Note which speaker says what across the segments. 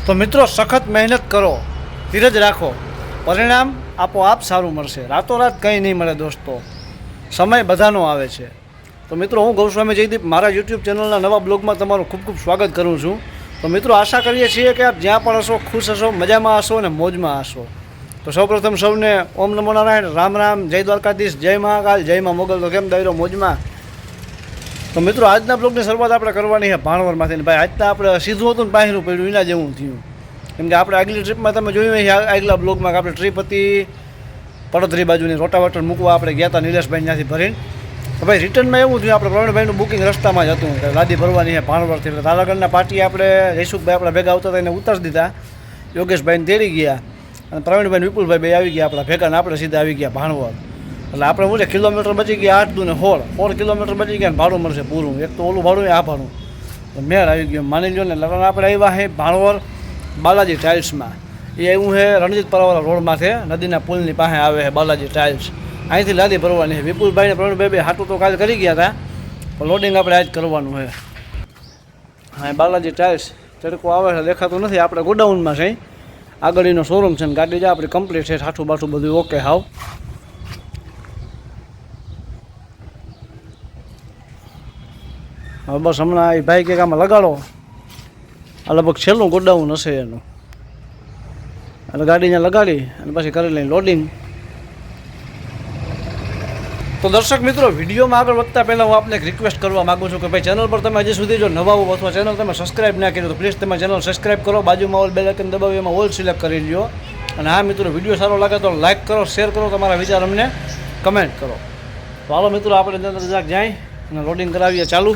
Speaker 1: તો મિત્રો સખત મહેનત કરો, ધીરજ રાખો, પરિણામ આપોઆપ સારું મળશે. રાતોરાત કંઈ નહીં મળે દોસ્તો, સમય બધાનો આવે છે. તો મિત્રો હું ગૌસ્વામી જયદીપ મારા યુટ્યુબ ચેનલના નવા બ્લોગમાં તમારું ખૂબ ખૂબ સ્વાગત કરું છું. તો મિત્રો આશા કરીએ છીએ કે આપ જ્યાં પણ હશો ખુશ હશો, મજામાં હશો અને મોજમાં હશો. તો સૌપ્રથમ સૌને ઓમ નમો નારાયણ, રામ રામ, જય દ્વારકાધીશ, જય મહાકાલ, જય માં મોગલ. તો કેમ દાયરો મોજમાં? તો મિત્રો આજના બ્લોગની શરૂઆત આપણે કરવાની છે ભાણવરમાંથી. ભાઈ આજના આપણે સીધું હતું ને બાહેરું પડ્યું એના જેવું થયું. કેમ કે આપણે આગલી ટ્રીપમાં તમે જોયું હોય આગલા બ્લોગમાં કે આપણે ટ્રીપ હતી પડોદરી બાજુની રોટાવાટર મૂકવા આપણે ગયા હતા નિલેશભાઈ ત્યાંથી ભરીને. તો ભાઈ રિટર્નમાં એવું થયું આપણે પ્રવીણભાઈનું બુકિંગ રસ્તામાં જ હતું કે લાદી ભરવાની છે ભાણવરથી. એટલે તારાગઢના પાર્ટી આપણે જયસુખભાઈ આપણા ભેગા આવતા હતા એને ઉતારી દીધા, યોગેશભાઈને તેડી ગયા અને પ્રવીણભાઈ વિપુલભાઈ બે આવી ગયા આપણા ભેગા ને આપણે સીધા આવી ગયા ભાણવર. એટલે આપણે શું છે કિલોમીટર બચી ગયા 8 ને 16 કિલોમીટર બચી ગયા ને ભાડું મળશે પૂરું. એક તો ઓલું ભાડું આ ભાડું મેળ આવી ગયો માની લો ને. લગ્ન આપણે આવ્યા છે ભાણવર બાલાજી ટાઇલ્સમાં. એ આવ્યું છે રણજીત પરાવાળા રોડમાંથી, નદીના પુલની પાસે આવે છે બાલાજી ટાઇલ્સ. અહીંથી લાદી ભરવાની છે. વિપુલભાઈને પ્રવીણભાઈ બે હાટું તો કાલે કરી ગયા હતા, પણ લોડિંગ આપણે આજ કરવાનું છે. હા બાલાજી ટાઇલ્સ તડકો આવે છે દેખાતું નથી. આપણે ગોડાઉનમાં છે, આગળનો શોરૂમ છે ને ગાડી જ આપણી કમ્પ્લીટ છે, ઠાઠું બાઠું બધું ઓકે હાવ. હવે બસ હમણાં એ ભાઈ કે આમાં લગાડો, આ લગભગ છેલ્લું ગોડાઉન હશે એનું. એટલે ગાડીને લગાડી અને પછી કરી લઈને લોડિંગ. તો દર્શક મિત્રો વિડીયોમાં આગળ વધતા પહેલાં હું આપને એક રિક્વેસ્ટ કરવા માગું છું કે ભાઈ ચેનલ પર તમે હજી સુધી જો નવા હો અથવા ચેનલ તમે સબસ્ક્રાઈબ ના કર્યું તો પ્લીઝ તમે ચેનલ સબસ્ક્રાઈબ કરો, બાજુમાં ઓલ બેલ આઇકન દબાવી એમાં ઓલ સિલેક્ટ કરી લ્યો. અને હા મિત્રો વિડીયો સારો લાગે તો લાઇક કરો, શેર કરો, તમારા વિચાર અમને કમેન્ટ કરો. તો હાલો મિત્રો આપણે અંદર જરાક જાય અને લોડિંગ કરાવીએ ચાલુ.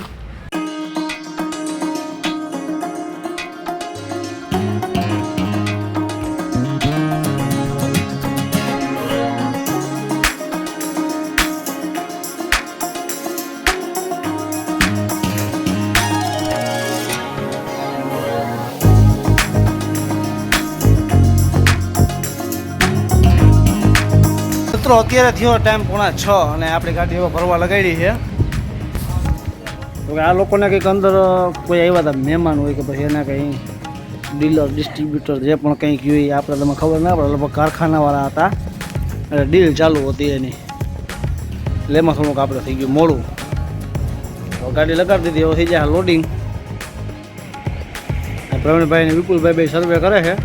Speaker 1: મિત્રો અત્યારે થયો ટાઈમ 5:30 અને આપણી ગાડી એવા ભરવા લગાડી છે. તો આ લોકોને કંઈક અંદર કોઈ આવ્યા હતા મહેમાન હોય કે પછી એના કંઈ ડીલર ડિસ્ટ્રીબ્યુટર જે પણ કંઈક હોય આપણે તમે ખબર ના પડે, લગભગ કારખાનાવાળા હતા એટલે ડીલ ચાલુ હતી એની. એટલે એમાં થોડુંક આપણે થઈ ગયું મોડું. તો ગાડી લગાડી દીધી, હવે થઈ જાય લોડિંગ. પ્રવીણભાઈ અને વિપુલભાઈ બે સર્વે કરે છે.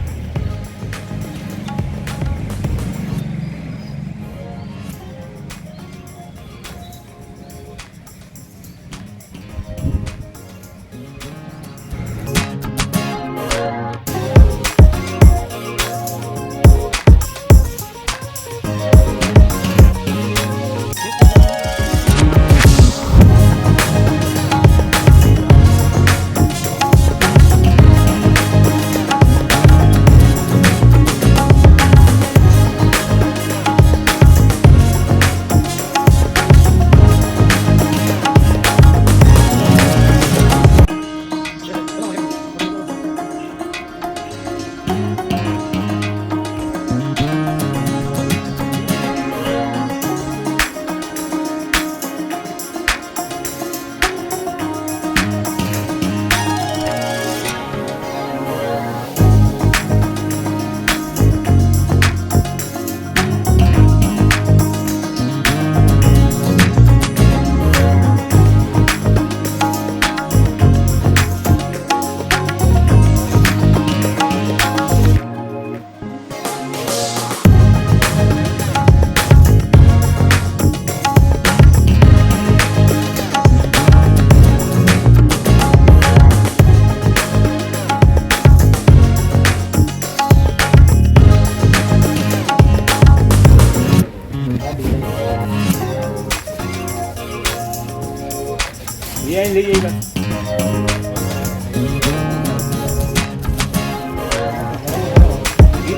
Speaker 1: લઈ જઈએ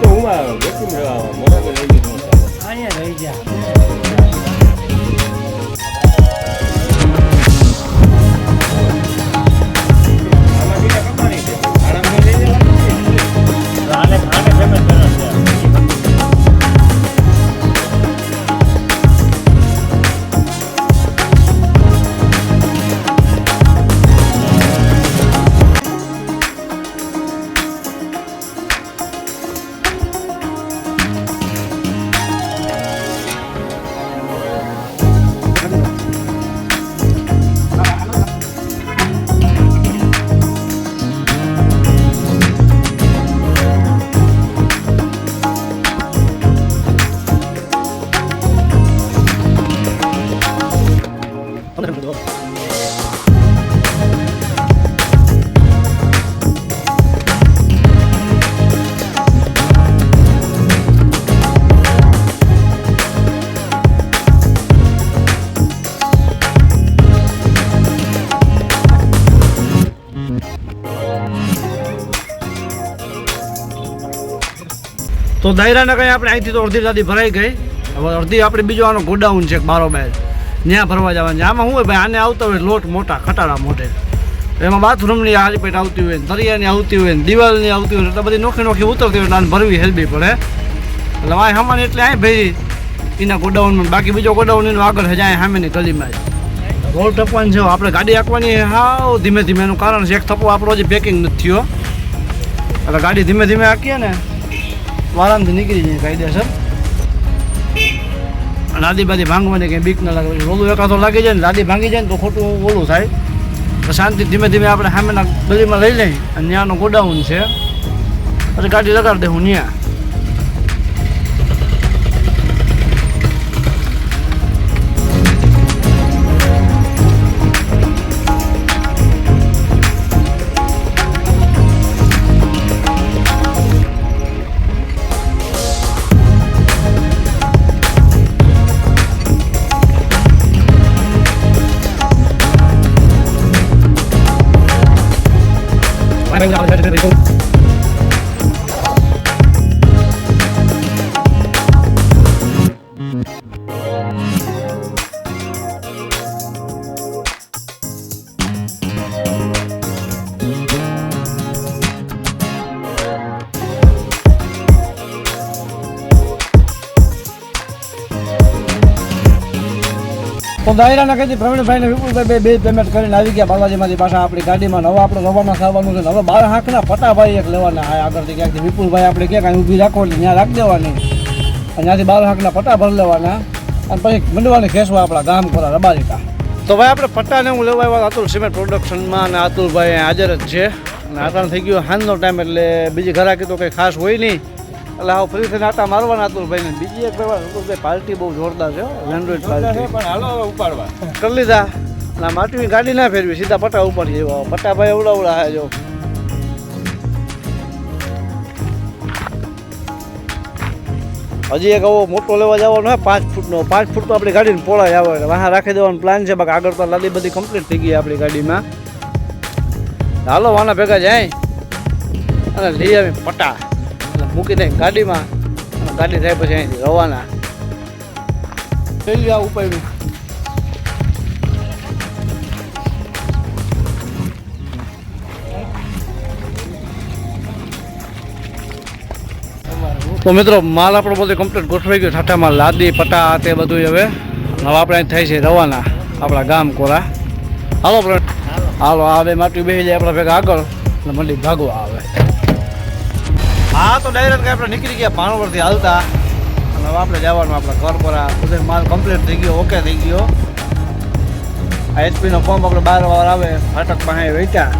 Speaker 1: તો હું અહીંયા રહી ગયા. તો દાયરાના કંઈ આપણે અહીંથી તો અડધી લાદી ભરાઈ ગઈ. હવે અડધી આપણે બીજો આનો ગોડાઉન છે બારોબાર, ત્યાં ભરવા જવાનું છે. આમાં શું હોય ભાઈ, આને આવતા હોય લોટ મોટા ખટાડા મોટે, એમાં બાથરૂમની હાલીપેટ આવતી હોય, દરિયાની આવતી હોય, દિવાલની આવતી હોય, એટલે બધી નોખી નોખી ઉતરતી હોય, એટલે આને ભરવી હેલવી પડે. એટલે આ સામાન એટલે અહીં ભરી એના ગોડાઉનમાં. બાકી બીજો ગોડાઉન એનો આગળ છે, જાય સામેની ગલીમાં જ. રોડ ટપવાનું છે, આપણે ગાડી આંકવાની હાવ ધીમે ધીમે. એનું કારણ છે એક થપ્પો આપણો હજી પેકિંગ નથી થયો, એટલે ગાડી ધીમે ધીમે આંકીએ ને આરામથી નીકળી જાય કાયદેસર. લાદી બાદી ભાંગવાની કંઈ બીક ના લાગે. રોલું એકાદો લાગી જાય ને લાદી ભાંગી જાય ને તો ખોટું ઓલું થાય. તો શાંતિ ધીમે ધીમે આપણે સામેના ગલીમાં લઈ લઈ અને ત્યાંનો ગોડાઉન છે, પછી ગાડી લગાડી દઉં ત્યાં. તો દાયરાના કહીથી પ્રવીણભાઈને વિપુલભાઈ બે પેમેન્ટ કરીને આવી ગયા બાલાજીમાંથી પાછા આપણી ગાડીમાં. હવે આપણે રવાના થવાનું છે. હવે 12 હાંકના પટાભાઈ એક લેવાના હા આગળથી ક્યાંકથી. વિપુલભાઈ આપણે ક્યાંક અહીં ઊભી રાખો એટલે ત્યાં રાખી દેવાની, અને ત્યાંથી 12 હાંકના પટા ભરી લેવાના, અને પછી મંડવાની ખેંચવા આપણા ગામ ખોરા રબારિકા. તો ભાઈ આપણે પટ્ટાને હું લેવા આવ્યા અતુલ સિમેન્ટ પ્રોડક્શનમાં, અને અતુલભાઈ હાજર જ છે. અને આટાણ થઈ ગયો સાંજનો ટાઈમ, એટલે બીજી ઘરાકી તો કંઈ ખાસ હોય નહીં, એટલે હા ફરી થઈને આટા મારવાના અતુલભાઈને. બીજી એક અતુલભાઈ પાર્ટી બહુ જોરદાર છે, લેન્ડ્રોઇડ પાર્ટી પણ હાલો ઉપાડવા કરી લીધા. ના માટીની ગાડી ના ફેરવી, સીધા પટ્ટા ઉપાડી આવ્યા. પટ્ટાભાઈ એવડા હે જો. હજી એક આવો મોટો લેવા જવાનો હોય 5 ફૂટનો. 5 ફૂટ તો આપણી ગાડીને પોળાય આવે એટલે વાહ રાખી દેવાનો પ્લાન છે. બાકી આગળ તો લાદી બધી કમ્પ્લીટ થઈ ગઈ આપણી ગાડીમાં. હાલો વાના ભેગા જાય અને લઈ આવી પટ્ટા, મૂકી દે ગાડીમાં, અને ગાડી થાય પછી અહીંથી રવાના થઈ ગયા ઉપાડ્યું. તો મિત્રો માલ આપણો બધો કમ્પ્લીટ ગોઠવાઈ ગયો ઠાઠામાં, લાદી પટા તે બધું. હવે આપણે અહીં થાય છે રવાના આપણા ગામ કોરા. હાલો હાલો આવે માટી બેસી જાય આપણા ભેગા આગળ અને મંડી ભાગવા આવે. હા તો ડાયરેક્ટ આપણે નીકળી ગયા ભાણવડથી હાલતા, અને હવે આપણે જવાનું આપણા ઘર પર. બધો માલ કમ્પ્લીટ થઈ ગયો, ઓકે થઈ ગયો. આ એચપીનો પંપ આપણે 12 વાર આવે ફાટક પાસે વેચ્યા.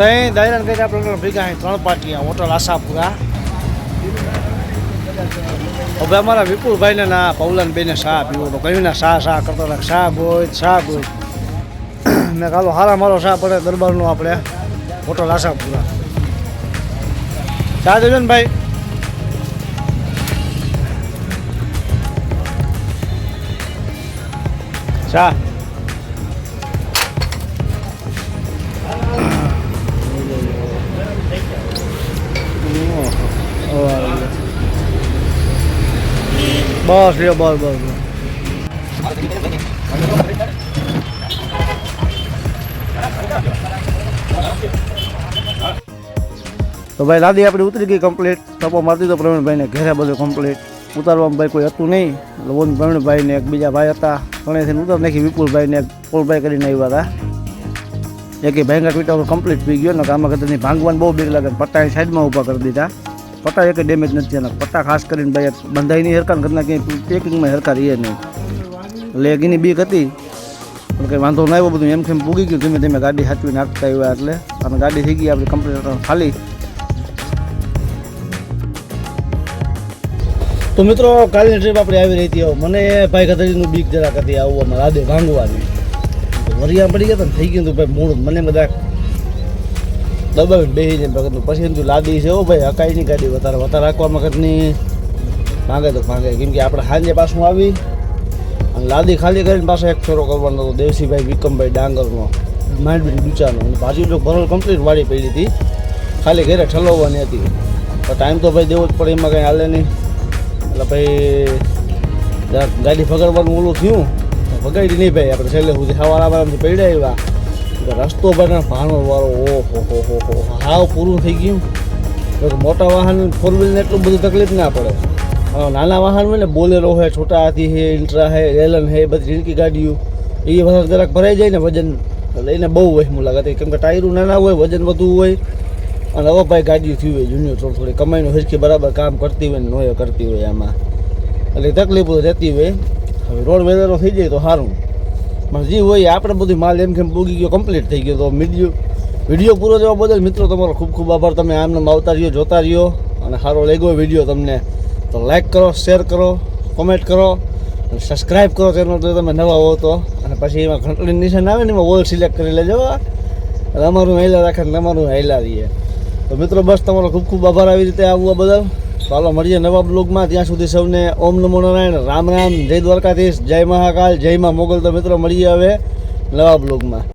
Speaker 1: ત્યાં દાયરાને કહી આપણે ભેગા અહીં 3 પાટિયા હોટલ આશાપુરા. હવે અમારા વિપુલભાઈને ના પૌલાને બેને શા પીવો તો કહ્યું ને શા કરતો હતા, શા બોય. મેં કાલો હારા મારો શા પડે દરબારનું આપણે હોટલ આશાપુરા. ચા દેજો ને ભાઈ. ચા બસ લ્યો બસ. તો ભાઈ લાદી આપણી ઉતરી ગઈ કમ્પ્લીટ. ટપો મારતી તો પ્રવીણભાઈને ઘેરે બધું કમ્પ્લીટ. ઉતારવામાં ભાઈ કોઈ હતું નહીં, એટલે ઓન પ્રવીણભાઈને એક બીજા ભાઈ હતા ત્રણેયથી ઉતાર નાખી. વિપુલભાઈને એક પોલભાઈ કરીને આવ્યા હતા. એકે ભાંગા પીટા કમ્પ્લીટ પી ગયો ને. આમાં કદાચ ભાંગવાની બહુ બીક લાગે. પટ્ટાની સાઈડમાં ઊભા કરી દીધા. પટ્ટા એક ડેમેજ નથી થયા. પટ્ટા ખાસ કરીને ભાઈ બંધાઈ નહીં હરકાર ઘરના ક્યાંય પેકિંગમાં હરકાર એ નહીં, એટલે એની બીક હતી. પણ કંઈ વાંધો ના આવ્યો, બધું એમ કેમ પૂગી ગયું. ધીમે ધીમે ગાડી સાચવી નાખતા આવ્યા એટલે, અને ગાડી થઈ ગઈ આપણી કમ્પ્લીટ ખાલી. તો મિત્રો કાલની ટ્રીપ આપણે આવી રહી હતી. મને ભાઈ કદાચનું બીક જરાક હતી આવવામાં, લાદે ભાંગવાની. વરિયા પડી ગયા ને થઈ ગયું હતું ભાઈ મૂળ. મને બધા દબાવીને બેસી જાય વખતનું. પછી એમ લાદી છે હો ભાઈ, હકાઈ નહીં ગાડી વધારે રાખવામાં વખતની ભાગે તો ભાગે. કેમ કે આપણે સાંજે પાછું આવી અને લાદી ખાલી કરીને પાછો એક ફેરો કરવાનો હતો દેવસીભાઈ વિક્રમભાઈ ડાંગરનો માંડવી ડૂચાનો. અને ભાજી જો ભરેલ કમ્પ્લીટ વાડી પડી હતી, ખાલી ઘરે ઠલવવાની હતી. તો ટાઈમ તો ભાઈ દેવો જ પડે, એમાં કંઈ હાલે નહીં. એટલે ભાઈ ગાડી ભગાડવાનું ઓલું થયું, ભગાડી નહીં ભાઈ. આપણે છેલ્લે સુધી સવારથી પડ્યા આવ્યા, રસ્તો પણ ભાણો વાળો ઓહો હાવ પૂરું થઈ ગયું. તો મોટા વાહન ફોર વ્હીલને એટલું બધું તકલીફ ના પડે. નાના વાહન હોય ને, બોલેરો હોય, છોટા હાથી છે, ઇન્ટ્રા છે, રેલન છે, બધી ઝીણકી ગાડીઓ એ વધારે જરાક ભરાઈ જાય ને વજન લઈને બહુ વહેમું લાગે. કેમ કે ટાયરું નાના હોય, વજન વધુ હોય. અને હવે ભાઈ ગાડીઓ થયું હોય જૂની, થોડી કમાઈનું હિચકી બરાબર કામ કરતી હોય ને નોય કરતી હોય આમાં, એટલે તકલીફો રહેતી હોય. હવે રોડ વેલેરો થઈ જાય તો સારું, પણ જે હોય આપણે બધું માલ એમ કેમ પૂગી ગયો, કમ્પ્લીટ થઈ ગયો. તો વિડીયો પૂરો જોવા બદલ મિત્રો તમારો ખૂબ ખૂબ આભાર. તમે આમને આવતા રહ્યો, જોતા રહ્યો, અને સારો લાગ્યો વિડીયો તમને તો લાઈક કરો, શેર કરો, કોમેન્ટ કરો અને સબસ્ક્રાઈબ કરો ચેનલ જો તમે નવા હો તો. અને પછી એમાં ઘંટડીનું નિશાન આવે ને એમાં ઓલ સિલેક્ટ કરી લેજો, એટલે અમારું હેલા રાખે ને તમારું હેલા રહીએ. તો મિત્રો બસ તમારો ખૂબ ખૂબ આભાર આવી રીતે આવવા બદલ. ચાલો મળીએ નવા બ્લોગમાં. ત્યાં સુધી સૌને ઓમ નમો નારાયણ, રામ રામ, જય દ્વારકાધીશ, જય મહાકાલ, જય મા મોગલ. તો મિત્રો મળીએ હવે નવા બ્લોગમાં.